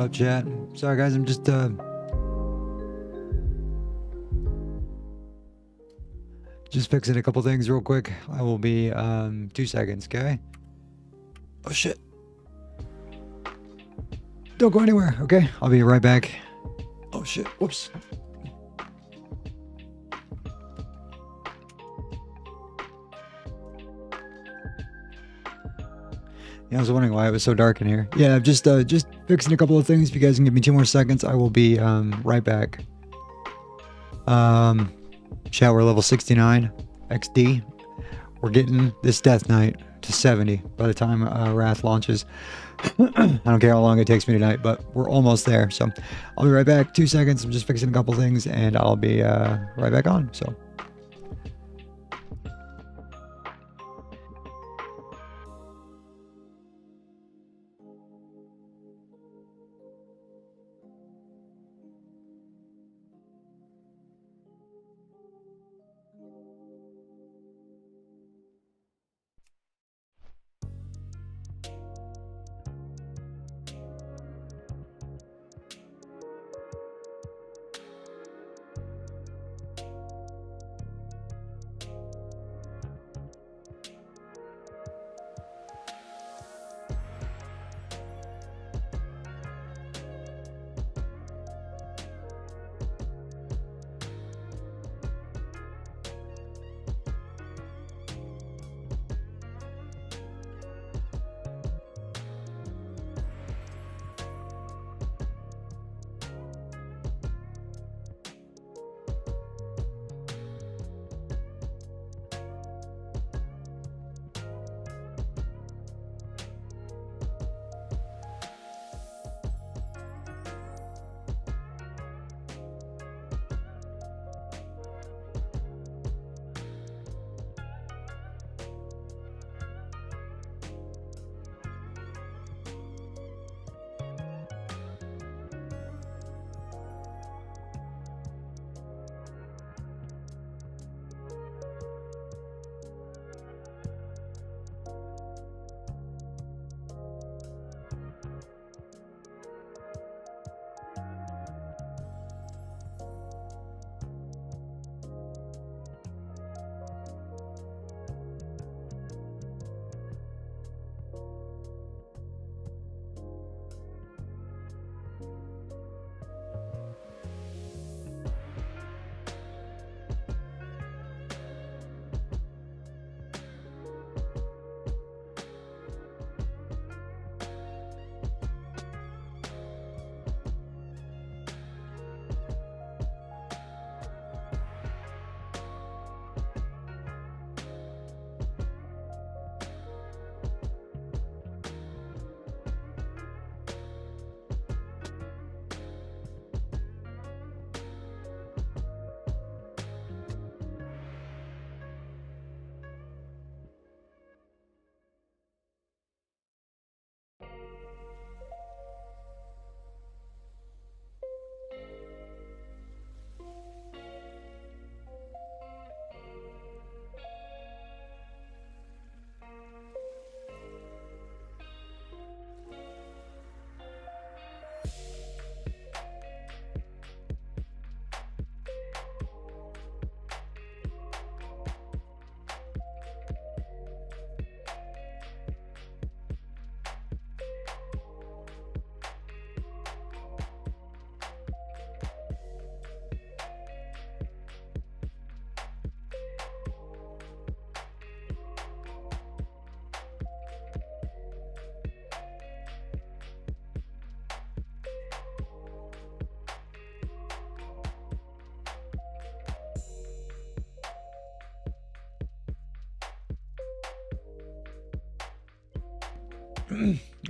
up, chat? Sorry, guys. I'm just fixing a couple things real quick. I will be 2 seconds, okay? Oh shit! Don't go anywhere, okay? I'll be right back. Oh shit! Whoops. Yeah, I was wondering why it was so dark in here. Yeah, just fixing a couple of things. If you guys can give me 2 more seconds, I will be right back. Chat, we're level 69 XD. We're getting this Death Knight to 70 by the time Wrath launches. I don't care how long it takes me tonight, but we're almost there. So I'll be right back. 2 seconds. I'm just fixing a couple things, and I'll be right back on. So.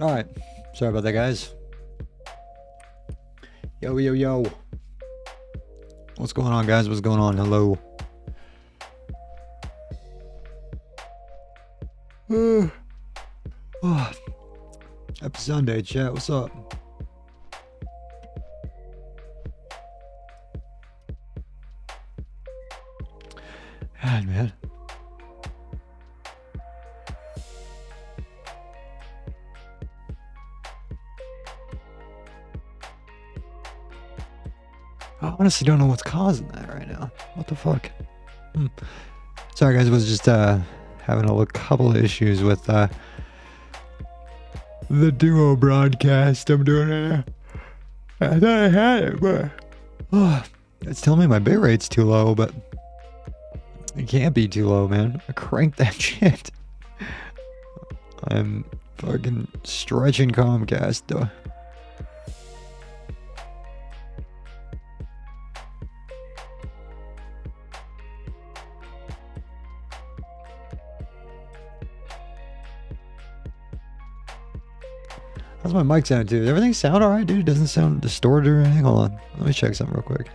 All right. Sorry about that, guys. Yo, yo, yo. What's going on, guys? What's going on? Hello. Oh, happy Sunday, chat. What's up? God, man. honestly don't know what's causing that right now. What the fuck? Sorry guys, I was just having a couple of issues with the duo broadcast I'm doing right now. I thought I had it, but it's telling me my bit rate's too low, but it can't be too low, man. I cranked that shit. I'm fucking stretching Comcast, though. How's my mic sound, dude? Everything sound alright, dude? It doesn't sound distorted or anything? Hold on. Let me check something real quick.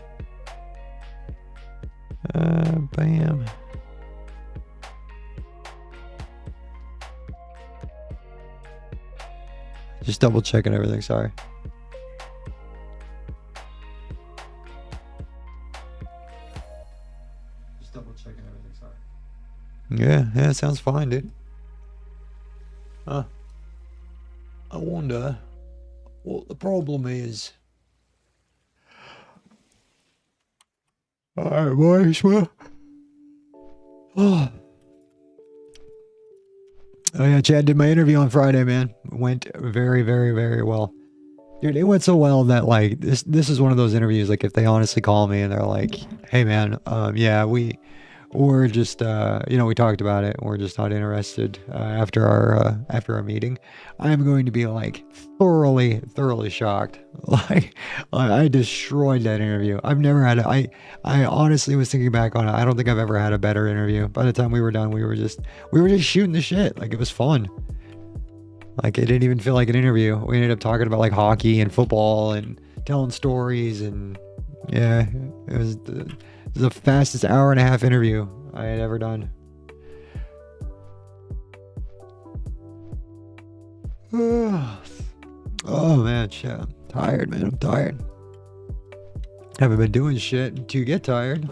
Bam. Just double checking everything, sorry. Just double checking everything, sorry. Yeah, it sounds fine, dude. I wonder what the problem is. Alright, boys, well. Oh yeah, Chad did my interview on Friday, man. It went very, very, very well. Dude, it went so well that like this is one of those interviews, like if they honestly call me and they're like, hey man, yeah, we're just we talked about it, we're just not interested after our meeting. I'm going to be like thoroughly shocked. Like I destroyed that interview. I've never had I honestly was thinking back on it. I don't think I've ever had a better interview. By the time we were done, we were just shooting the shit. Like it was fun. Like it didn't even feel like an interview. We ended up talking about like hockey and football and telling stories, and yeah, it was the fastest hour-and-a-half interview I had ever done. Oh man, shit. I'm tired, man. I'm tired. Haven't been doing shit to get tired.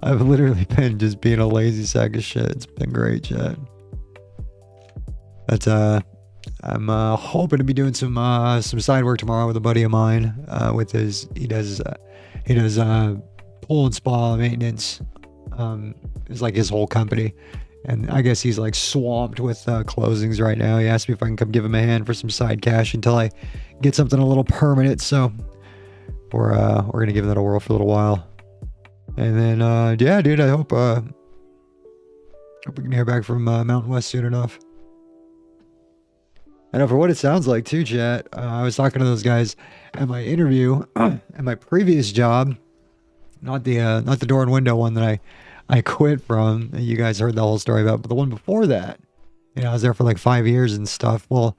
I've literally been just being a lazy sack of shit. It's been great, shit. But I'm hoping to be doing some side work tomorrow with a buddy of mine. He does pool and spa maintenance. It's like his whole company, and I guess he's like swamped with closings right now. He asked me if I can come give him a hand for some side cash until I get something a little permanent. So we're gonna give that a whirl for a little while, and then yeah, dude, I hope we can hear back from Mountain West soon enough. I know for what it sounds like too, chat. I was talking to those guys at my interview at my previous job. Not the door and window one that I quit from. You guys heard the whole story about, but the one before that, I was there for like 5 years and stuff. Well,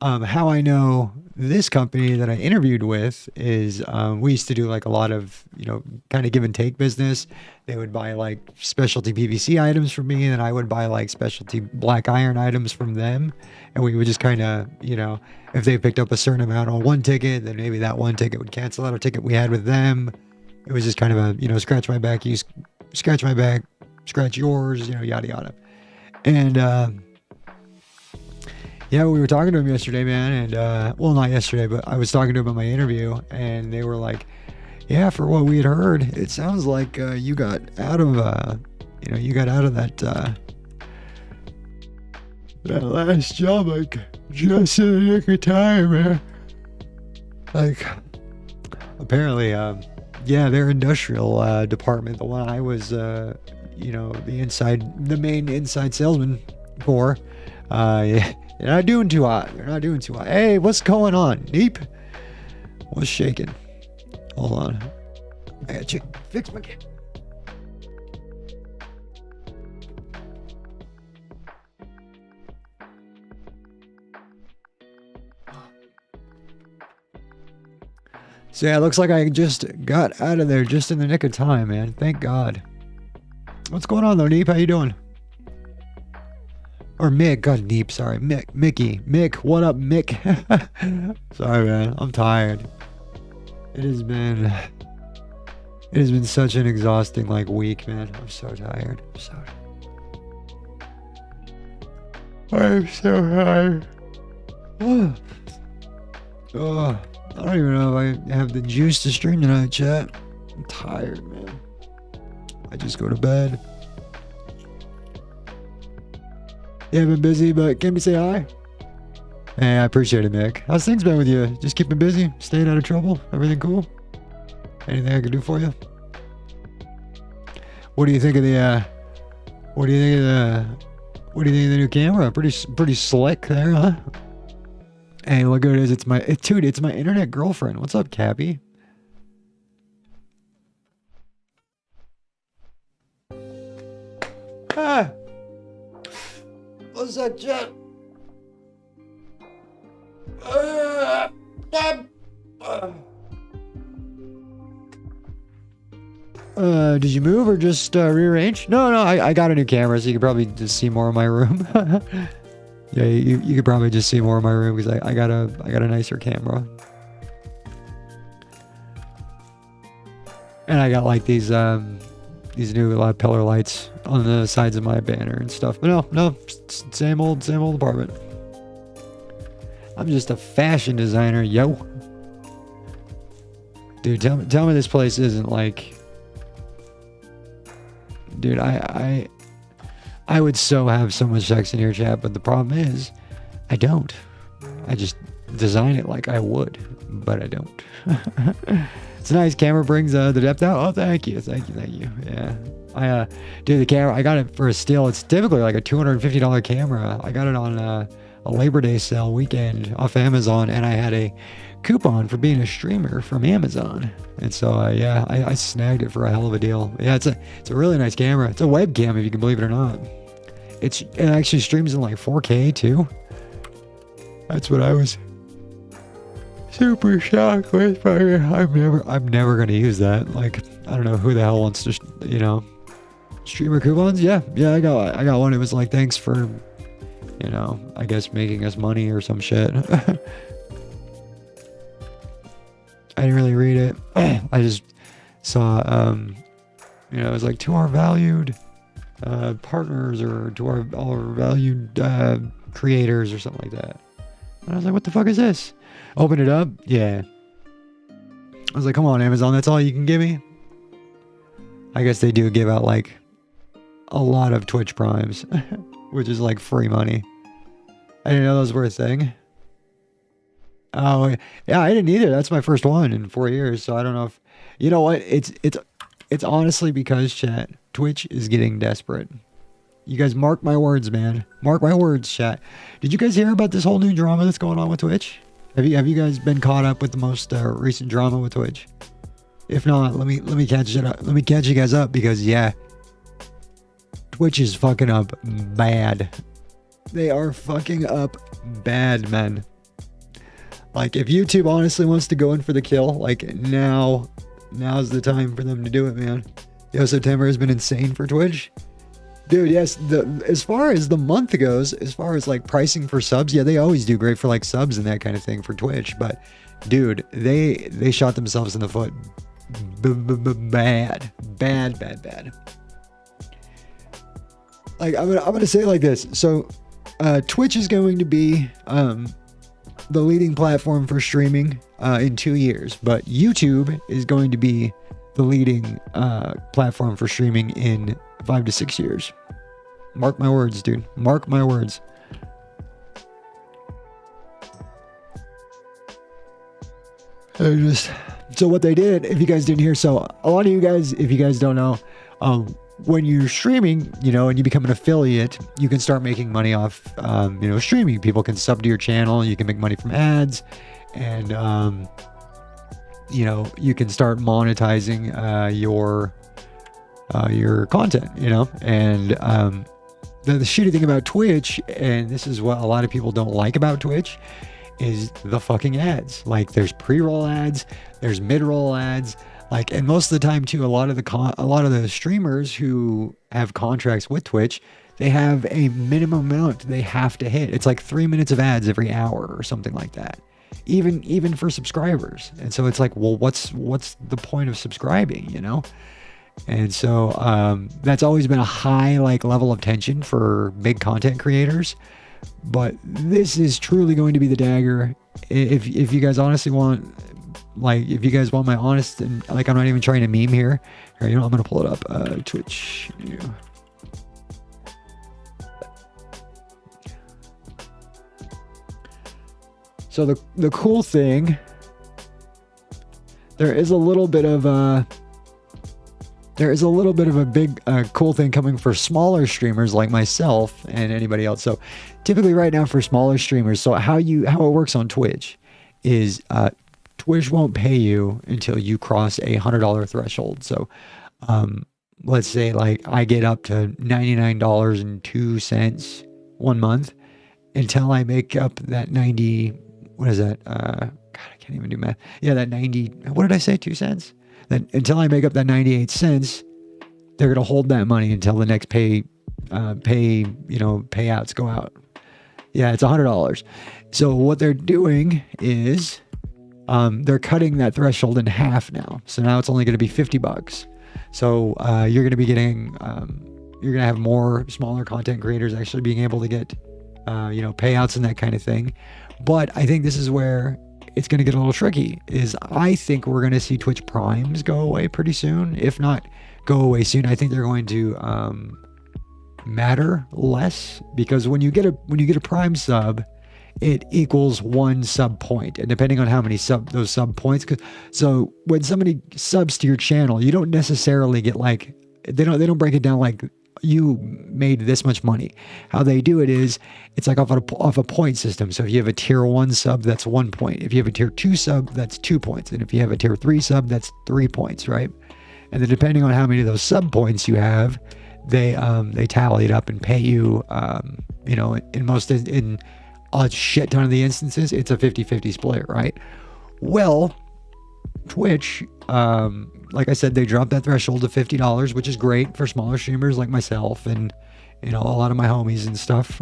how I know this company that I interviewed with is we used to do like a lot of kind of give and take business. They would buy like specialty PVC items from me, and I would buy like specialty black iron items from them, and we would just kind of if they picked up a certain amount on one ticket, then maybe that one ticket would cancel out a ticket we had with them. It was just kind of a, scratch my back, you scratch my back, scratch yours, yada, yada. And, yeah, we were talking to him yesterday, man. And, well, not yesterday, but I was talking to him about my interview, and they were like, yeah, for what we had heard, it sounds like you got out of, that last job, like, just in the nick of time, man. Like, apparently, yeah, their industrial department, the one I was, the main inside salesman for, yeah, they're not doing too hot. Hey, what's going on, Neep? What's shaking? Hold on. I gotta fix my kid. So yeah, it looks like I just got out of there just in the nick of time, man. Thank God. What's going on though, Neep? How you doing? Or Mick, God, Neep, sorry. Mickey. Mick, what up, Mick? Sorry, man. I'm tired. It has been such an exhausting week, man. I'm so tired. I'm so tired. Oh, I don't even know if I have the juice to stream tonight, chat. I'm tired, man. I just go to bed. Yeah, been busy, but can we say hi? Hey, I appreciate it, Mick. How's things been with you? Just keeping busy? Staying out of trouble? Everything cool? Anything I can do for you? What do you think of the, what do you think of the new camera? Pretty slick there, huh? Hey, look who it is. It's my internet girlfriend. What's up, Cappy? Ah! What's that, chat? Did you move or just rearrange? No, I got a new camera, so you could probably just see more of my room. Yeah, you could probably just see more of my room because I got a nicer camera. And I got like these new pillar lights on the sides of my banner and stuff. But no, same old apartment. I'm just a fashion designer, yo. Dude, tell me this place isn't like... Dude, I would so have so much sex in your chat, but the problem is, I don't. I just design it like I would, but I don't. It's a nice camera, brings the depth out. Oh, thank you. Yeah. Dude, the camera, I got it for a steal. It's typically like a $250 camera. I got it on a Labor Day sale weekend off Amazon, and I had a coupon for being a streamer from Amazon. And so, yeah, I snagged it for a hell of a deal. Yeah, it's a really nice camera. It's a webcam, if you can believe it or not. It actually streams in like 4K too. That's what I was super shocked with. But I'm never gonna use that. Like, I don't know who the hell wants to, streamer coupons. Yeah, I got one. It was like, thanks for, I guess making us money or some shit. I didn't really read it. I just saw, it was like, to our valued partners, or to our valued creators, or something like that. And I was like, what the fuck is this? Open it up. Yeah. I was like, come on, Amazon, that's all you can give me? I guess they do give out like a lot of Twitch Primes, which is like free money. I didn't know those were a thing. Oh, yeah, I didn't either. That's my first one in 4 years. So I don't know if, you know what? It's honestly because, chat, Twitch is getting desperate. You guys mark my words, man. Mark my words, chat. Did you guys hear about this whole new drama that's going on with Twitch? Have you guys been caught up with the most recent drama with Twitch? If not, let me catch it up. Let me catch you guys up, because yeah, Twitch is fucking up bad. They are fucking up bad, man. Like, if YouTube honestly wants to go in for the kill, like, now's the time for them to do it, man. Yo, September has been insane for Twitch. Dude, yes, as far as the month goes, as far as like pricing for subs, yeah, they always do great for like subs and that kind of thing for Twitch. But dude, they shot themselves in the foot. Bad. Like, I'm gonna say it like this. So, Twitch is going to be the leading platform for streaming in 2 years, but YouTube is going to be the leading platform for streaming in 5 to 6 years. Mark my words, dude. Mark my words. So what they did, if you guys didn't hear, so a lot of you guys, if you guys don't know, when you're streaming, and you become an affiliate, you can start making money off, streaming. People can sub to your channel. You can make money from ads, and you can start monetizing your content. And the shitty thing about Twitch, and this is what a lot of people don't like about Twitch, is the fucking ads. Like, there's pre-roll ads, there's mid-roll ads. Like, and most of the time too, a lot of the streamers who have contracts with Twitch, they have a minimum amount they have to hit. It's like 3 minutes of ads every hour or something like that. Even for subscribers. And so it's like, well, what's the point of subscribing, And so that's always been a high level of tension for big content creators. But this is truly going to be the dagger. If you guys honestly want like, if you guys want my honest, and like, I'm not even trying to meme here. Here, you know, I'm gonna pull it up. Twitch. Yeah. So the cool thing, there is a little bit of a big cool thing coming for smaller streamers like myself and anybody else. So typically right now for smaller streamers, so how it works on Twitch is Twitch won't pay you until you cross a $100 threshold. So let's say like I get up to $99.02 one month until I make up that 90. What is that? God, I can't even do math. Yeah, that 90. What did I say? 2 cents? Then until I make up that 98 cents, they're gonna hold that money until the next payouts go out. Yeah, it's $100. So what they're doing is they're cutting that threshold in half now. So now it's only going to be $50. So you're going to be getting, you're going to have more smaller content creators actually being able to get, payouts and that kind of thing. But I think this is where it's going to get a little tricky. Is I think we're going to see Twitch Primes go away pretty soon. If not go away soon, I think they're going to matter less, because when you get a Prime sub, it equals 1 sub point, and depending on how many those sub points. So when somebody subs to your channel, you don't necessarily get like they don't break it down like you made this much money. How they do it is it's like off a point system. So if you have a tier 1 sub, that's 1 point. If you have a tier 2 sub, that's 2 points. And if you have a tier 3 sub, that's 3 points, right? And then depending on how many of those sub points you have, they tally it up and pay you. In a shit ton of the instances, it's a 50-50 split, right? Well, Twitch, like I said, they dropped that threshold to $50, which is great for smaller streamers like myself and, a lot of my homies and stuff,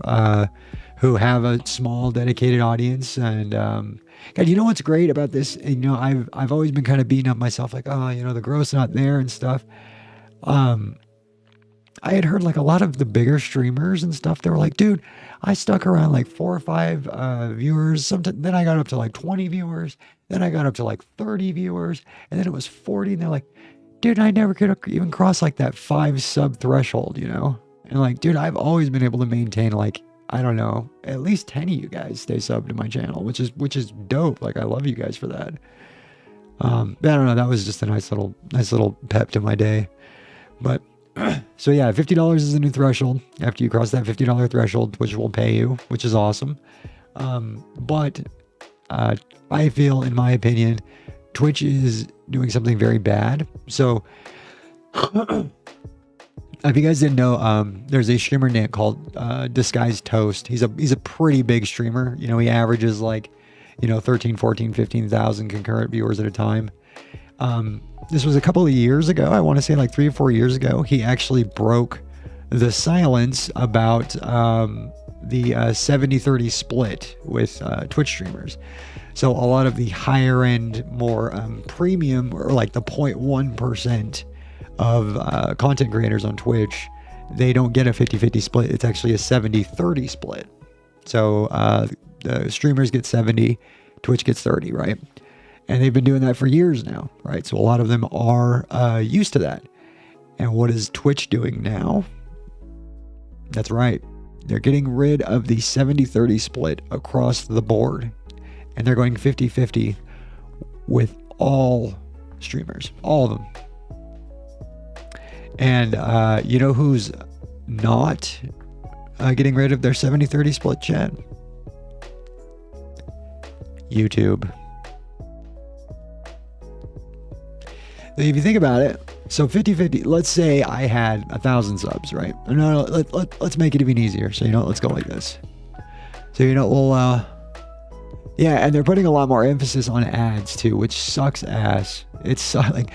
who have a small dedicated audience. And, God, you know what's great about this? And, I've always been kind of beating up myself like, the growth's not there and stuff. I had heard like a lot of the bigger streamers and stuff. They were like, dude, I stuck around like 4 or 5 viewers. Then I got up to like 20 viewers. Then I got up to like 30 viewers. And then it was 40. And they're like, dude, I never could even cross like that 5 sub threshold, And like, dude, I've always been able to maintain like, I don't know, at least 10 of you guys stay subbed to my channel, which is dope. Like, I love you guys for that. I don't know. That was just a nice little pep to my day. But so yeah, $50 is the new threshold. After you cross that $50 threshold, Twitch will pay you, which is awesome. But I feel, in my opinion, Twitch is doing something very bad. So if you guys didn't know, there's a streamer named called Disguised Toast. He's a pretty big streamer. He averages like 13, 14, 15,000 concurrent viewers at a time. This was a couple of years ago. I want to say like 3 or 4 years ago. He actually broke the silence about the 70-30 split with Twitch streamers. So a lot of the higher end, more premium, or like the 0.1% of content creators on Twitch, they don't get a 50-50 split. It's actually a 70-30 split. So the streamers get 70, Twitch gets 30, right? And they've been doing that for years now, right? So a lot of them are used to that. And what is Twitch doing now? That's right. They're getting rid of the 70-30 split across the board. And they're going 50-50 with all streamers, all of them. And you know who's not getting rid of their 70-30 split, chat? YouTube. If you think about it, so 50-50, let's say I had 1,000 subs, right? No, let's make it even easier. So, let's go like this. So, yeah, and they're putting a lot more emphasis on ads too, which sucks ass. It's like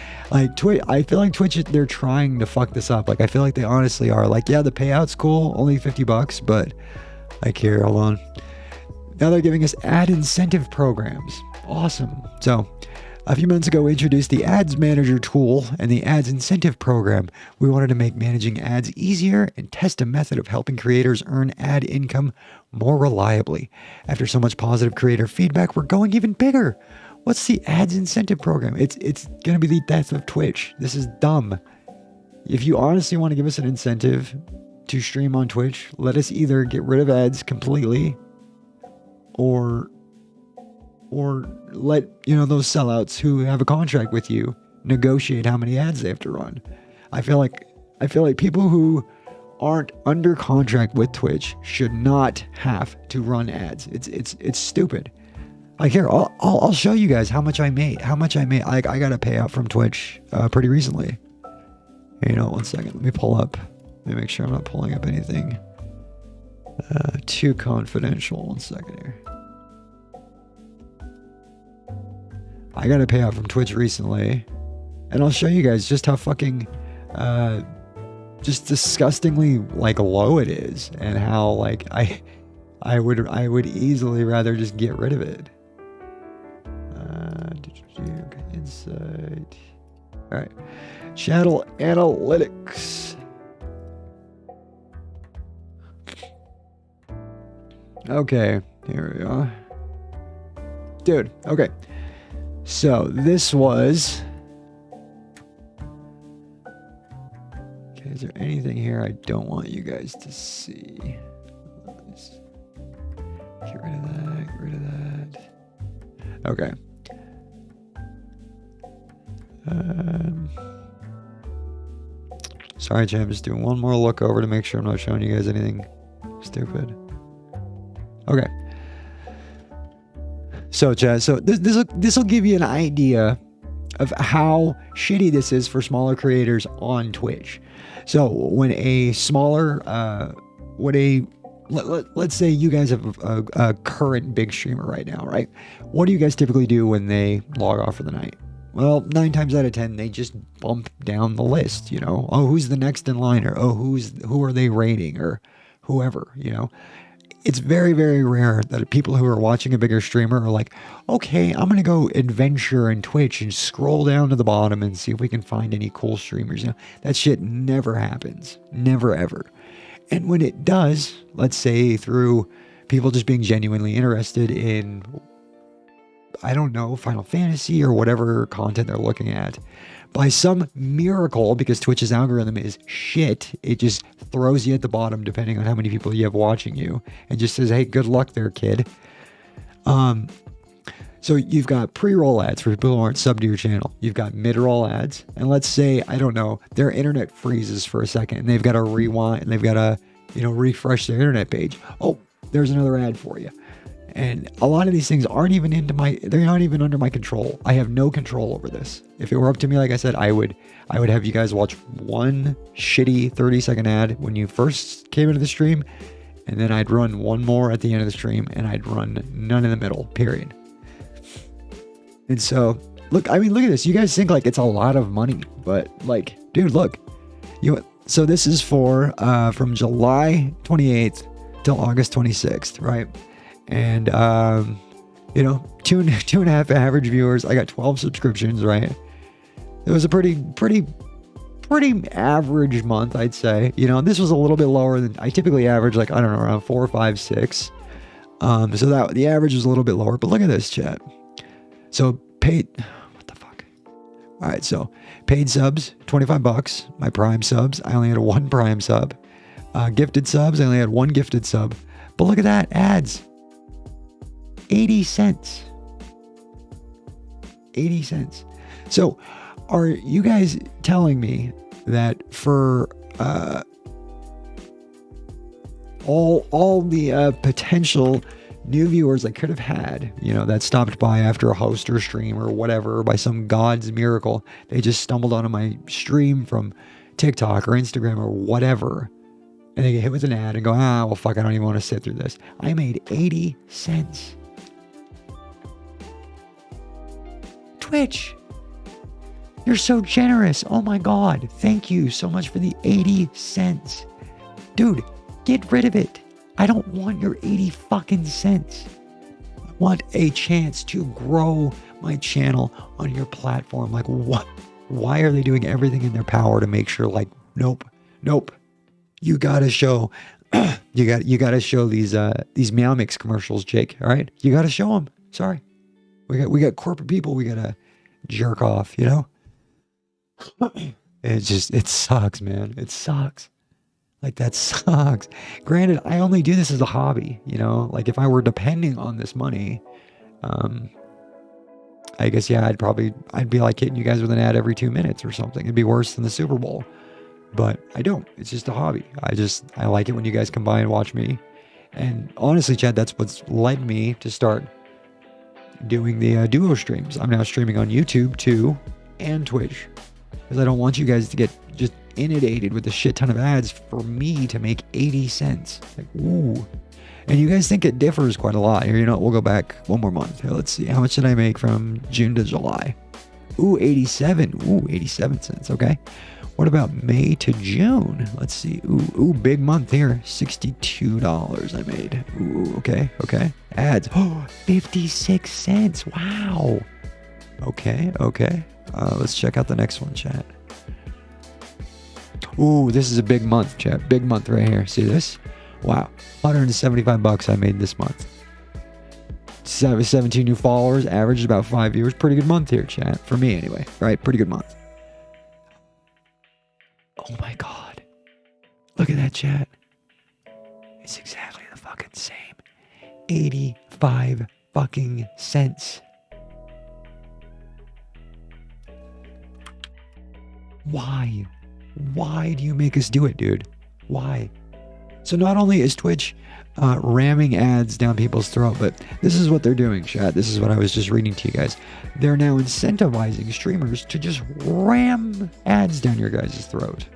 Twitch. I feel like Twitch, they're trying to fuck this up. Like, I feel like they honestly are. Like, yeah, the payout's cool, only $50, but like, here, hold on. Now they're giving us ad incentive programs. Awesome. So, a few months ago, we introduced the Ads Manager tool and the Ads Incentive Program. We wanted to make managing ads easier and test a method of helping creators earn ad income more reliably. After so much positive creator feedback, we're going even bigger. What's the ads incentive program? It's gonna be the death of Twitch. This is dumb. If you honestly want to give us an incentive to stream on Twitch, let us either get rid of ads completely, or let those sellouts who have a contract with you negotiate how many ads they have to run. I feel like people who aren't under contract with Twitch should not have to run ads. It's stupid. Like here, I'll show you guys how much I made. I got a payout from Twitch pretty recently. One second. Let me pull up. Let me make sure I'm not pulling up anything too confidential. One second here. I got a payout from Twitch recently, and I'll show you guys just how fucking just disgustingly low it is, and how I would easily rather just get rid of it. Insight. All right, channel analytics. Okay, here we are, dude. Okay, so this was. Okay, is there anything here I don't want you guys to see? Let's get rid of that. Get rid of that. Okay. Sorry, Jay, I'm just doing one more look over to make sure I'm not showing you guys anything stupid. Okay. So, Chad, this will give you an idea of how shitty this is for smaller creators on Twitch. So, when a smaller, let's say you guys have a current big streamer right now, right? What do you guys typically do when they log off for the night? Well, 9 times out of 10, they just bump down the list, Oh, who's the next in line? Or, oh, who are they rating? Or whoever, It's very, very rare that people who are watching a bigger streamer are like, okay, I'm going to go adventure in Twitch and scroll down to the bottom and see if we can find any cool streamers. That shit never happens. Never, ever. And when it does, let's say through people just being genuinely interested in, I don't know, Final Fantasy or whatever content they're looking at, by some miracle, because Twitch's algorithm is shit, it just throws you at the bottom depending on how many people you have watching you, and just says, hey, good luck there, kid. So you've got pre-roll ads for people who aren't subbed to your channel. You've got mid-roll ads, and let's say, I don't know, their internet freezes for a second, and they've got to rewind, and they've got to, refresh their internet page. Oh, there's another ad for you. And a lot of these things aren't even they're not even under my control. I have no control over this. If it were up to me, like I said, I would have you guys watch one shitty 30-second ad when you first came into the stream, and then I'd run one more at the end of the stream, and I'd run none in the middle, period. And so, look at this. You guys think it's a lot of money, but dude, look. So this is for from July 28th till August 26th, right? And, 2.5 average viewers. I got 12 subscriptions, right? It was a pretty average month, I'd say. This was a little bit lower than I typically average, around 4, 5, 6. So that the average was a little bit lower, but look at this, chat. So paid, what the fuck? All right. So paid subs, $25. My Prime subs, I only had 1 Prime sub. Gifted subs, I only had 1 gifted sub. But look at that, ads. 80 cents. 80 cents. So are you guys telling me that for all the potential new viewers I could have had, that stopped by after a host or stream or whatever, by some God's miracle, they just stumbled onto my stream from TikTok or Instagram or whatever, and they get hit with an ad and go, well, fuck, I don't even want to sit through this. I made 80 cents. Twitch, you're so generous. Oh my God. Thank you so much for the 80 cents. Dude, get rid of it. I don't want your 80 fucking cents. I want a chance to grow my channel on your platform. What? Why are they doing everything in their power to make sure nope. You gotta show, you gotta show these Meow Mix commercials, Jake. All right. You gotta show them. Sorry. We got corporate people we gotta jerk off, you know? It sucks, man. It sucks. Like that sucks. Granted, I only do this as a hobby, you know? Like if I were depending on this money, um, I guess yeah, I'd be like hitting you guys with an ad every 2 minutes or something. It'd be worse than the Super Bowl. But I don't. It's just a hobby. I like it when you guys come by and watch me. And honestly, Chad, that's what's led me to start doing the duo streams. I'm now streaming on YouTube too and Twitch because I don't want you guys to get just inundated with a shit ton of ads for me to make 80 cents. Like, ooh. And you guys think it differs quite a lot. Here, you know, we'll go back one more month. Here, let's see. How much did I make from June to July? Ooh, 87. Ooh, 87 cents. Okay. What about May to June? Let's see. Ooh, big month here. $62 I made. Ooh, okay. Ads. Oh, 56 cents. Wow. Okay. Let's check out the next one, chat. Ooh, this is a big month, chat. Big month right here. See this? Wow. $175 I made this month. 17 new followers. Averaged about 5 viewers. Pretty good month here, chat. For me, anyway. Right? Pretty good month. Oh my God. Look at that, chat. It's exactly the fucking same. 85 fucking cents. Why? Why do you make us do it, dude? Why? So not only is Twitch ramming ads down people's throat, but this is what they're doing, chat. This is what I was just reading to you guys. They're now incentivizing streamers to just ram ads down your guys' throat.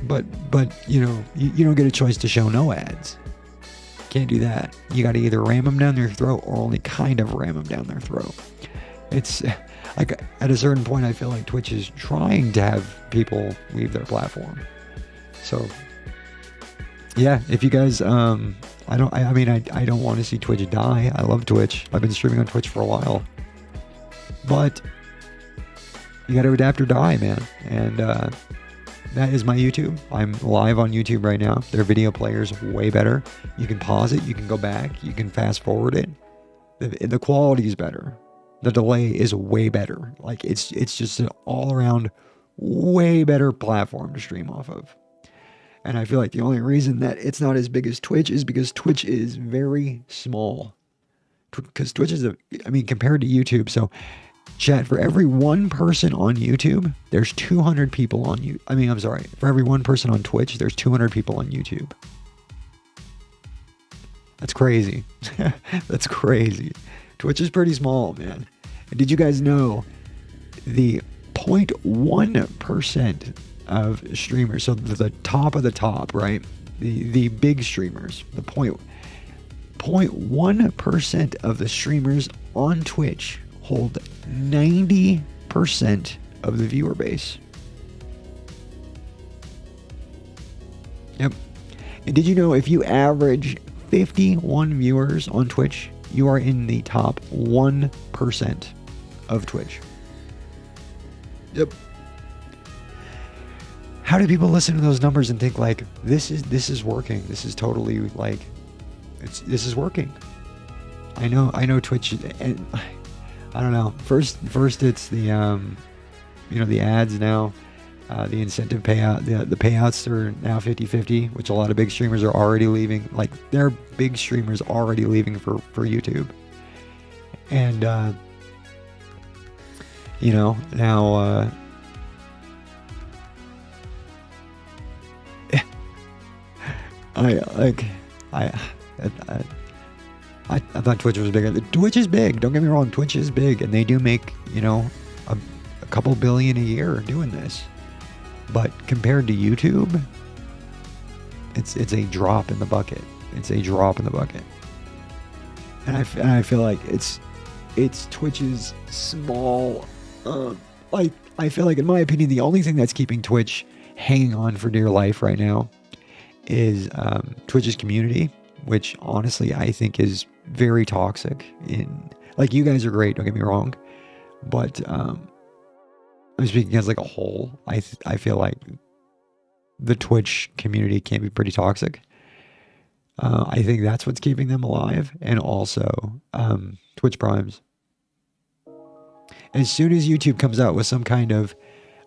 But you know, you don't get a choice to show no ads. Can't do that. You got to either ram them down their throat or only kind of ram them down their throat. It's like at a certain point, I feel like Twitch is trying to have people leave their platform. So yeah, if you guys, I don't want to see Twitch die. I love Twitch. I've been streaming on Twitch for a while, but you got to adapt or die, man. And that is my YouTube. I'm live on YouTube right now. Their video player is way better. You can pause it. You can go back. You can fast forward it. The quality is better. The delay is way better. Like it's just an all around way better platform to stream off of. And I feel like the only reason that it's not as big as Twitch is because Twitch is very small. Because Twitch is compared to YouTube. So chat, for every one person on YouTube, there's 200 people on for every one person on Twitch, there's 200 people on YouTube. That's crazy. That's crazy. Twitch is pretty small, man. And did you guys know the 0.1% of streamers, so the top of the top, right? The big streamers, the 0.1% of the streamers on Twitch hold 90% of the viewer base. Yep. And did you know if you average 51 viewers on Twitch, you are in the top 1% of Twitch? Yep. How do people listen to those numbers and think like this is working? This is totally like this is working. I know Twitch, and I don't know. First it's the the ads now, the incentive payout, the payouts are now 50-50, which a lot of big streamers are already leaving. Like they're big streamers already leaving for YouTube, and now. I thought Twitch was bigger. Twitch is big. Don't get me wrong. Twitch is big, and they do make a couple billion a year doing this. But compared to YouTube, it's a drop in the bucket. It's a drop in the bucket. And I feel like it's Twitch's small. I feel like, in my opinion, the only thing that's keeping Twitch hanging on for dear life right now is Twitch's community, which honestly I think is very toxic. Like, you guys are great, don't get me wrong, but I'm speaking as like a whole. I feel like the Twitch community can be pretty toxic. I think that's what's keeping them alive, and also Twitch Primes. As soon as YouTube comes out with some kind of,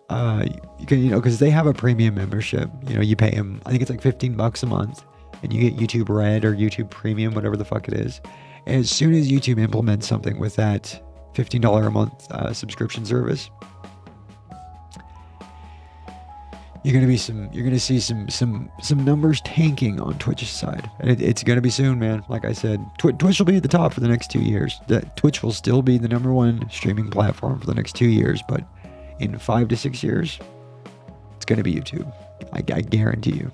you can, because they have a premium membership. You pay them, I think it's like $15 a month, and you get YouTube Red or YouTube Premium, whatever the fuck it is. And as soon as YouTube implements something with that $15 a month subscription service, you're gonna see some numbers tanking on Twitch's side, and it's gonna be soon, man. Like I said, Twitch will be at the top for the next 2 years. Twitch will still be the #1 streaming platform for the next 2 years, but in 5 to 6 years, it's gonna be YouTube. I guarantee you.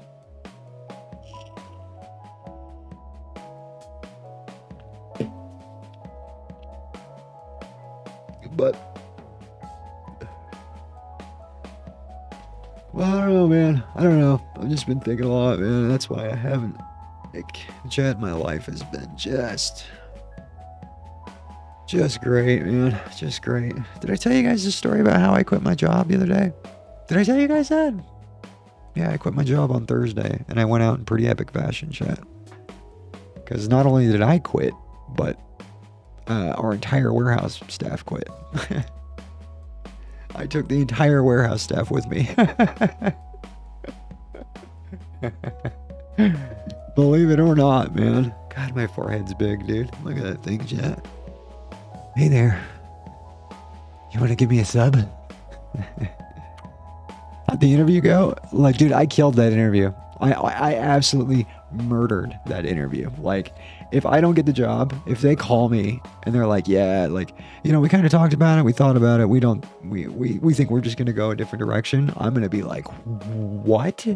But well, I don't know, man. I don't know. I've just been thinking a lot, man. That's why I haven't. Chat, my life has been just great, man. Just great. Did I tell you guys the story about how I quit my job the other day? Did I tell you guys that? Yeah, I quit my job on Thursday, and I went out in pretty epic fashion, chat. Because not only did I quit, but our entire warehouse staff quit. I took the entire warehouse staff with me. Believe it or not, man. God, my forehead's big, dude. Look at that thing, chat. Hey there. You want to give me a sub? How'd the interview go? Like, dude, I killed that interview. I absolutely murdered that interview. Like, if I don't get the job, if they call me and they're like, yeah, like, we kind of talked about it, we thought about it, we think we're just going to go a different direction, I'm going to be like, what?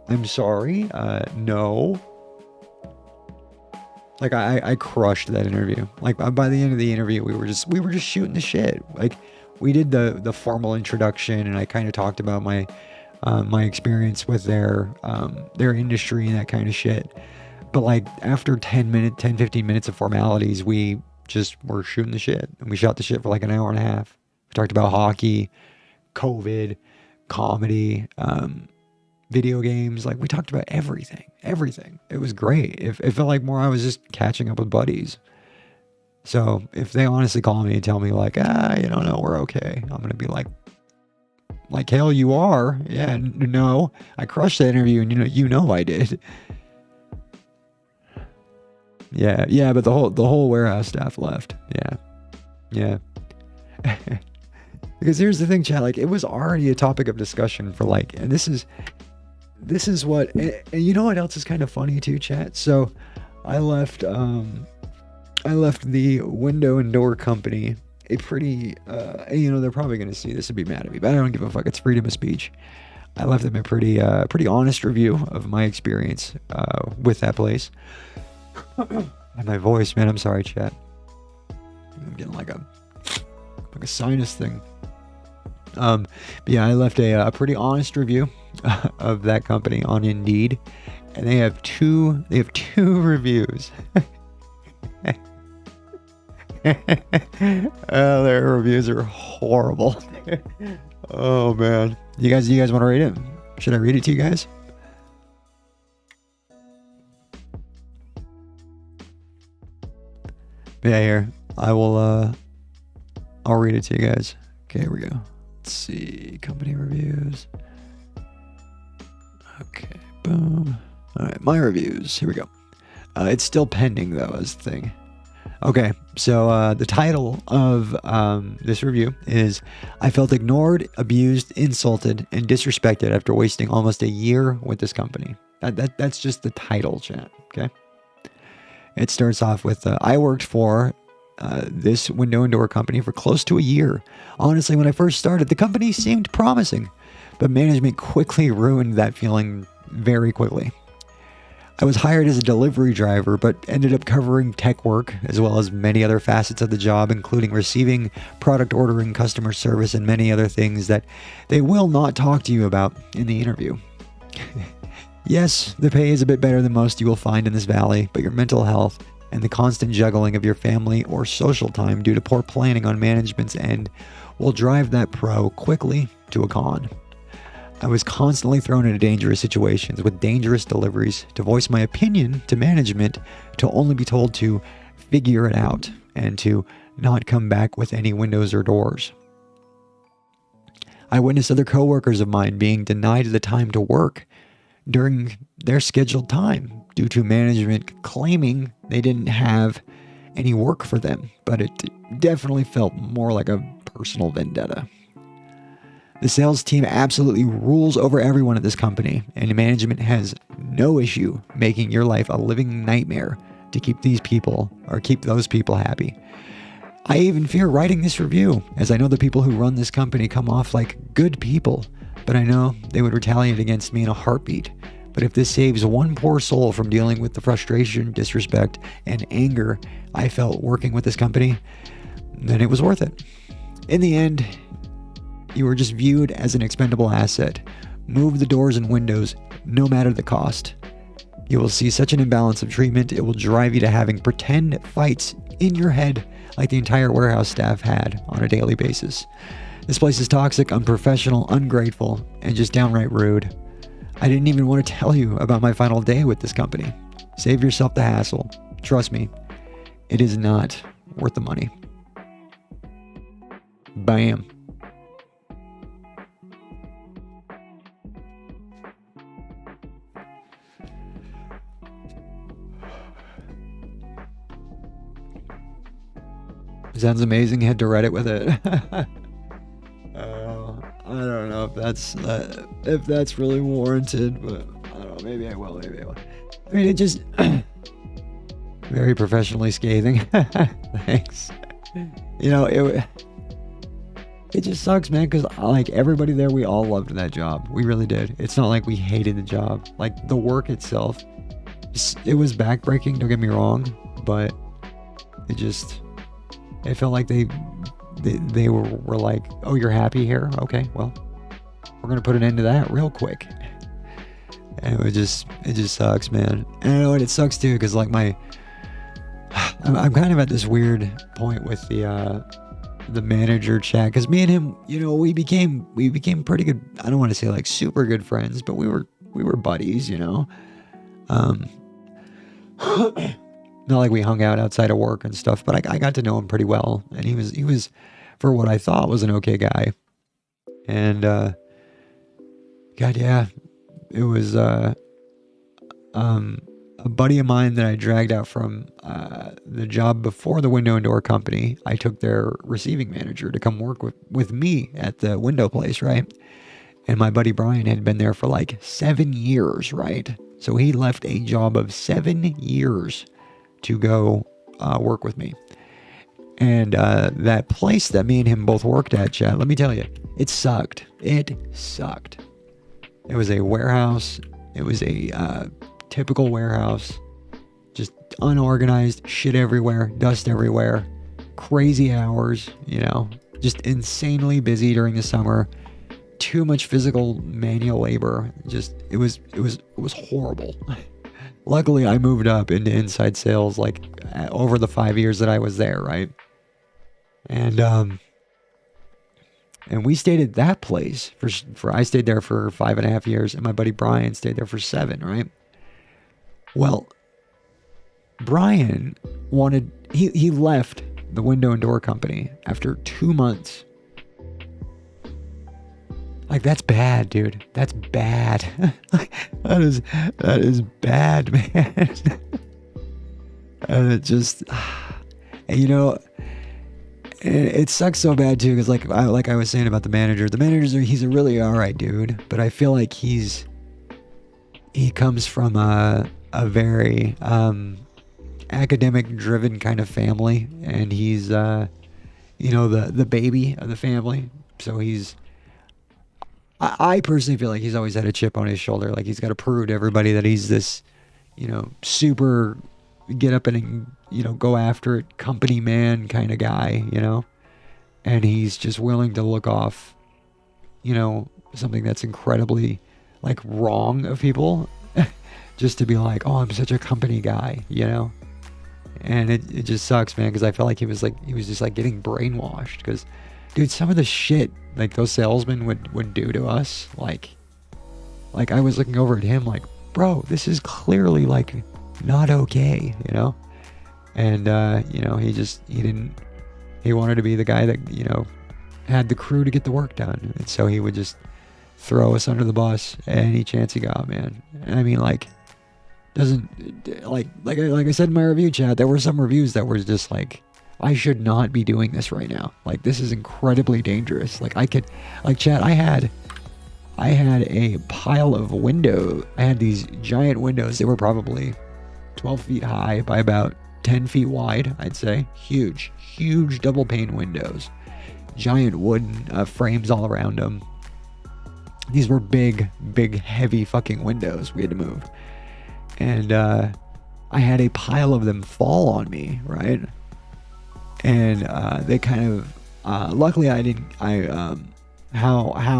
I'm sorry? No. Like, I crushed that interview. Like, by the end of the interview, we were just shooting the shit. Like, we did the formal introduction, and I kind of talked about my experience with their industry and that kind of shit. But like after 10, 15 minutes of formalities, we just were shooting the shit, and we shot the shit for like an hour and a half. We talked about hockey, COVID, comedy, video games. Like, we talked about everything. It was great. It felt like more I was just catching up with buddies. So if they honestly call me and tell me like, no, we're okay, I'm gonna be like hell, you are. Yeah, no, I crushed that interview, and you know I did. Yeah, but the whole warehouse staff left. Yeah. Because here's the thing, chat. Like, it was already a topic of discussion for like, and this is what, and you know what else is kind of funny too, chat. So, I left the window and door company a pretty, they're probably gonna see this and be mad at me, but I don't give a fuck. It's freedom of speech. I left them a pretty honest review of my experience with that place. And my voice, man, I'm sorry, chat. I'm getting like a sinus thing. But yeah, I left a pretty honest review of that company on Indeed, and they have two reviews. Their reviews are horrible. Oh man, you guys want to read it? Should I read it to you guys? Yeah, here. I will, I'll read it to you guys. Okay, here we go. Let's see. Company reviews. Okay, boom. All right, my reviews. Here we go. It's still pending, though, as the thing. Okay, so the title of this review is, I felt ignored, abused, insulted, and disrespected after wasting almost a year with this company. That's just the title, chat, okay? It starts off with, I worked for this window and door company for close to a year. Honestly, when I first started, the company seemed promising, but management quickly ruined that feeling very quickly. I was hired as a delivery driver, but ended up covering tech work, as well as many other facets of the job, including receiving, product ordering, customer service, and many other things that they will not talk to you about in the interview. Yes, the pay is a bit better than most you will find in this valley, but your mental health and the constant juggling of your family or social time due to poor planning on management's end will drive that pro quickly to a con. I was constantly thrown into dangerous situations with dangerous deliveries to voice my opinion to management, to only be told to figure it out and to not come back with any windows or doors. I witnessed other coworkers of mine being denied the time to work during their scheduled time due to management claiming they didn't have any work for them, but it definitely felt more like a personal vendetta. The sales team absolutely rules over everyone at this company, and management has no issue making your life a living nightmare to keep those people happy. I even fear writing this review, as I know the people who run this company come off like good people, but I know they would retaliate against me in a heartbeat. But if this saves one poor soul from dealing with the frustration, disrespect, and anger I felt working with this company, then it was worth it. In the end, you were just viewed as an expendable asset. Move the doors and windows, no matter the cost. You will see such an imbalance of treatment, it will drive you to having pretend fights in your head like the entire warehouse staff had on a daily basis. This place is toxic, unprofessional, ungrateful, and just downright rude. I didn't even want to tell you about my final day with this company. Save yourself the hassle. Trust me, it is not worth the money. Bam. Sounds amazing. Head to Reddit with it. I don't know if that's really warranted, but I don't know. Maybe I will. I mean, it just very professionally scathing. Thanks. You know, it just sucks, man. Because like everybody there, we all loved that job. We really did. It's not like we hated the job. Like the work itself, it was backbreaking. Don't get me wrong, but it felt like they were like, oh, you're happy here? Okay, well, we're going to put an end to that real quick. And it just sucks, man. And I know it sucks too, because like I'm kind of at this weird point with the manager chat, because me and him, you know, we became pretty good. I don't want to say like super good friends, but we were buddies, you know. Not like we hung out outside of work and stuff, but I got to know him pretty well, and he was for what I thought was an okay guy. And God, yeah, it was a buddy of mine that I dragged out from the job before the window and door company. I took their receiving manager to come work with me at the window place, right? And my buddy Brian had been there for like 7 years, right? So he left a job of 7 years to go work with me. And that place that me and him both worked at, Chad, let me tell you, it sucked. It was a warehouse. It was a typical warehouse. Just unorganized, shit everywhere, dust everywhere, crazy hours, you know, just insanely busy during the summer. Too much physical manual labor. Just, it was horrible. Luckily, I moved up into inside sales like over the 5 years that I was there, right? And we stayed at that place for I stayed there for 5.5 years, and my buddy Brian stayed there for 7, right? Well, Brian he left the window and door company after 2 months. Like, that's bad, dude. That's bad. that is bad, man. And it just, you know, it sucks so bad too, because like I was saying about the manager, he's a really all right dude, but I feel like he comes from a very academic driven kind of family, and he's you know, the baby of the family, so I personally feel like he's always had a chip on his shoulder. Like, he's got to prove to everybody that he's this, you know, super get up and, you know, go after it company man kind of guy, you know, and he's just willing to look off, you know, something that's incredibly like wrong of people just to be like, oh, I'm such a company guy, you know. And it just sucks, man, because I felt like he was just like getting brainwashed, because dude, some of the shit like those salesmen would do to us, like, Like, I was looking over at him like, bro, this is clearly like not okay, you know? And, you know, he wanted to be the guy that, you know, had the crew to get the work done. And so he would just throw us under the bus any chance he got, man. And I mean, like, like I said in my review chat, there were some reviews that were just like, I should not be doing this right now. Like, this is incredibly dangerous. Like, chat, I had a pile of window. I had these giant windows. They were probably 12 feet high by about 10 feet wide, I'd say. Huge double pane windows. Giant wooden frames all around them. These were big, heavy fucking windows we had to move. And I had a pile of them fall on me, right? And they kind of, luckily how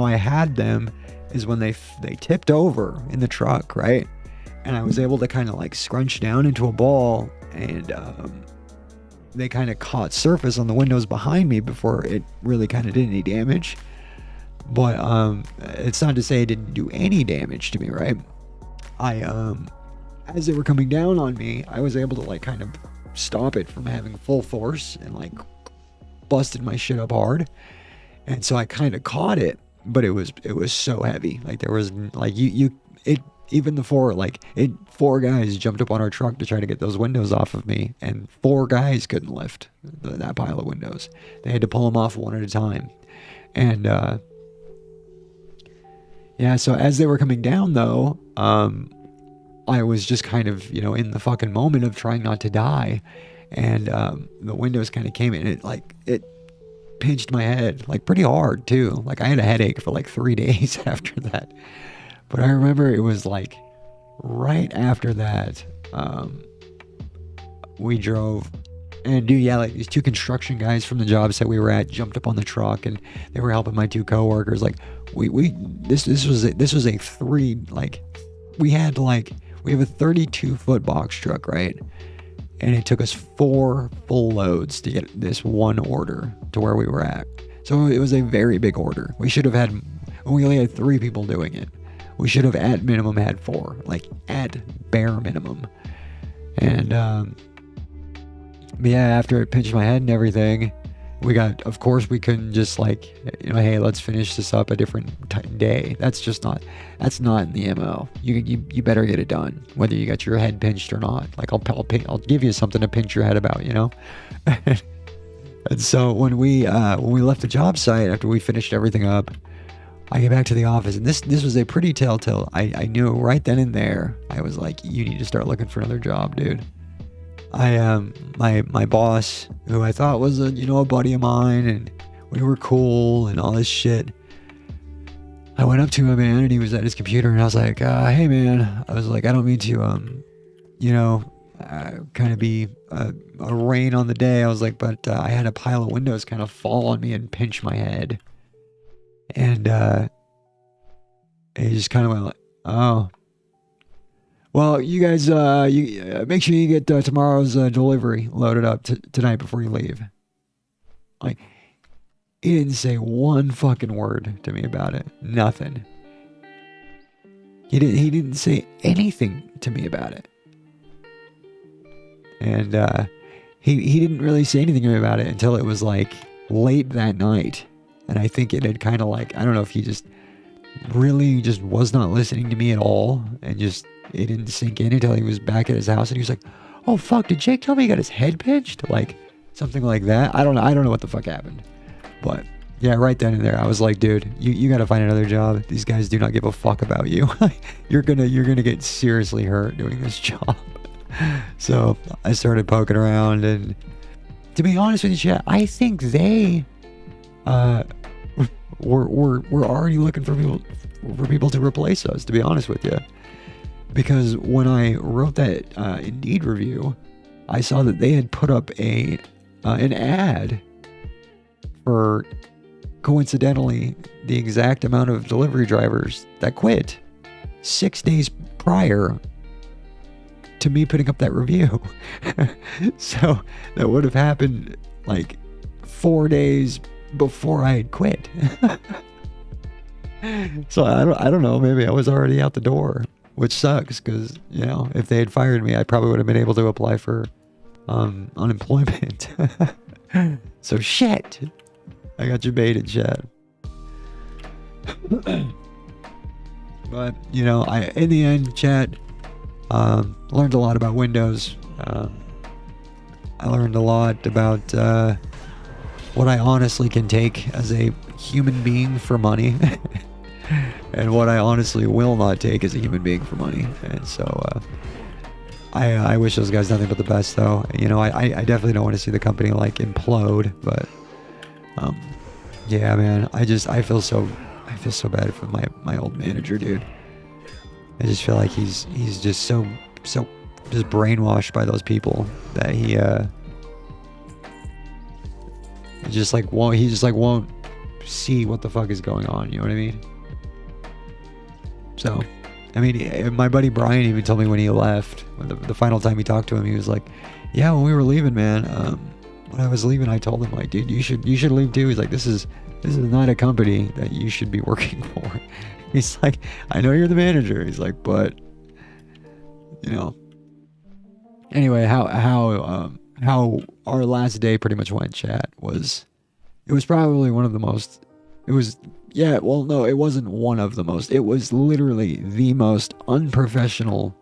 I had them is when they tipped over in the truck, right? And I was able to kind of like scrunch down into a ball, and they kind of caught surface on the windows behind me before it really kind of did any damage. But it's not to say it didn't do any damage to me, right? As they were coming down on me, I was able to like kind of stop it from having full force, and like busted my shit up hard. And so I kind of caught it, but it was so heavy. Like, there was like even the four guys jumped up on our truck to try to get those windows off of me, and 4 guys couldn't lift that pile of windows. They had to pull them off one at a time. And yeah, so as they were coming down though, I was just kind of, you know, in the fucking moment of trying not to die. And the windows kind of came in, it pinched my head like pretty hard too. Like, I had a headache for like 3 days after that. But I remember it was like right after that, we drove, and dude, yeah, like these 2 construction guys from the job site we were at jumped up on the truck, and they were helping my 2 coworkers. Like, this was a 3, like, we have a 32-foot box truck, right? And it took us 4 full loads to get this one order to where we were at. So it was a very big order. We only had 3 people doing it. We should have at minimum had 4, like at bare minimum. And yeah, after it pinched my head and everything, of course we couldn't just like, you know, hey, let's finish this up a different day. That's not in the MO. You better get it done, whether you got your head pinched or not. Like, I'll give you something to pinch your head about, you know? And so when we left the job site, after we finished everything up, I get back to the office, and this was a pretty telltale. I knew right then and there. I was like, you need to start looking for another job, dude. My boss, who I thought was a buddy of mine, and we were cool and all this shit. I went up to him, man, and he was at his computer, and I was like, hey man, I was like, I don't mean to, kind of be a rain on the day. I was like, but I had a pile of windows kind of fall on me and pinch my head. And he just kind of went like, oh. Well, you guys, make sure you get tomorrow's delivery loaded up tonight before you leave. Like, he didn't say one fucking word to me about it. Nothing. He didn't say anything to me about it. And he didn't really say anything to me about it until it was like late that night. And I think it had kind of like, I don't know if he just really just was not listening to me at all, and just it didn't sink in until he was back at his house, and he was like, oh fuck, did Jake tell me he got his head pinched? Like something like that. I don't know what the fuck happened. But yeah, right then and there I was like, dude, you gotta find another job. These guys do not give a fuck about you. You're gonna get seriously hurt doing this job. So I started poking around, and to be honest with you, chat, I think they we're already looking for people to replace us, to be honest with you. Because when I wrote that Indeed review, I saw that they had put up an ad for, coincidentally, the exact amount of delivery drivers that quit 6 days prior to me putting up that review. So that would have happened like 4 days before I had quit. So I don't know. Maybe I was already out the door, which sucks because, you know, if they had fired me, I probably would have been able to apply for unemployment. So shit. I got you baited, Chad. But, you know, in the end, Chad, learned a lot about Windows. I learned a lot about what I honestly can take as a human being for money. And what I honestly will not take as a human being for money. And so I wish those guys nothing but the best, though. You know, I definitely don't want to see the company like implode, but yeah, man, I feel so bad for my old manager, dude. I just feel like he's just so just brainwashed by those people that he just like won't see what the fuck is going on. You know what I mean? So, I mean, my buddy Brian even told me when he left, when the final time he talked to him, he was like, "Yeah, when we were leaving, man. When I was leaving, I told him like, dude, you should leave too." He's like, "This is not a company that you should be working for." He's like, "I know you're the manager." He's like, "But, you know." Anyway, how our last day pretty much went, chat, was, it was probably one of the most, it was, yeah, well, no, it wasn't one of the most, it was literally the most unprofessional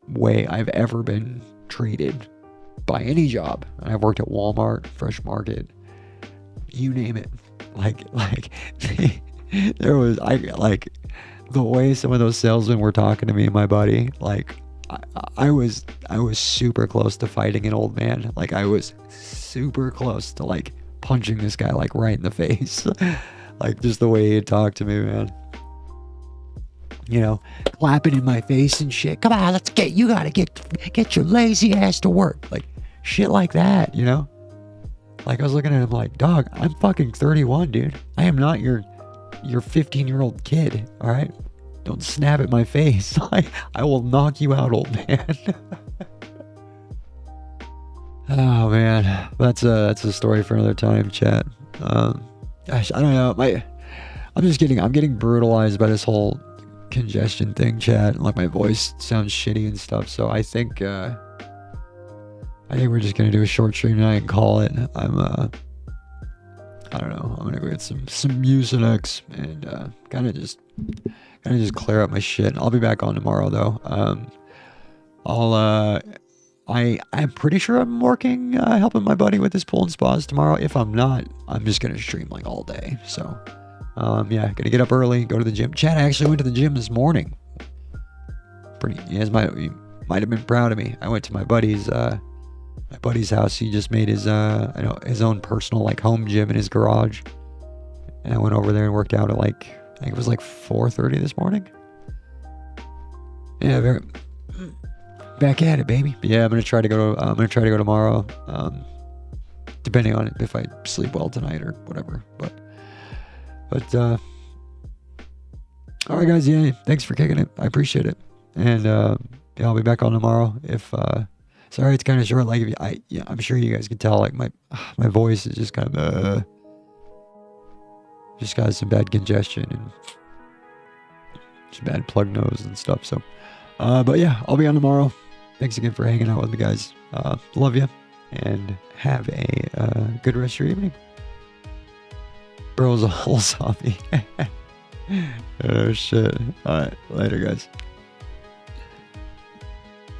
way I've ever been treated by any job. And I've worked at Walmart, Fresh Market, you name it. Like there was, the way some of those salesmen were talking to me and my buddy, like, I was super close to fighting an old man. Like, I was super close to like punching this guy like right in the face. Like, just the way he talked to me, man. You know, clapping in my face and shit. "Come on, you gotta get your lazy ass to work." Like, shit like that, you know? Like, I was looking at him like, "Dog, I'm fucking 31, dude. I am not your 15-year-old kid, all right? Don't snap at my face. I will knock you out, old man." Oh man, that's a story for another time, chat. Gosh, I don't know. I'm getting brutalized by this whole congestion thing, chat. Like, my voice sounds shitty and stuff. So I think we're just gonna do a short stream tonight and call it. I don't know. I'm gonna go get some Mucinex and kind of just clear up my shit. I'll be back on tomorrow though. I'm pretty sure I'm working, helping my buddy with his pool and spas tomorrow. If I'm not, I'm just gonna stream like all day. So, yeah, gonna get up early, go to the gym. Chad, I actually went to the gym this morning. You guys might have been proud of me. I went to my buddy's house. He just made his own personal like home gym in his garage, and I went over there and worked out at like, I think it was like 4:30 this morning. Yeah, back at it, baby. But yeah, I'm gonna try to go tomorrow. Depending on if I sleep well tonight or whatever. But all right, guys. Yeah, thanks for kicking it. I appreciate it. And yeah, I'll be back on tomorrow. Sorry, it's kind of short. Like, I'm sure you guys can tell. Like, my voice is just kind of just got some bad congestion and some bad plug nose and stuff. So, but yeah, I'll be on tomorrow. Thanks again for hanging out with me, guys. Love you, and have a good rest of your evening. Bro's a whole zombie. Oh shit. All right, later, guys.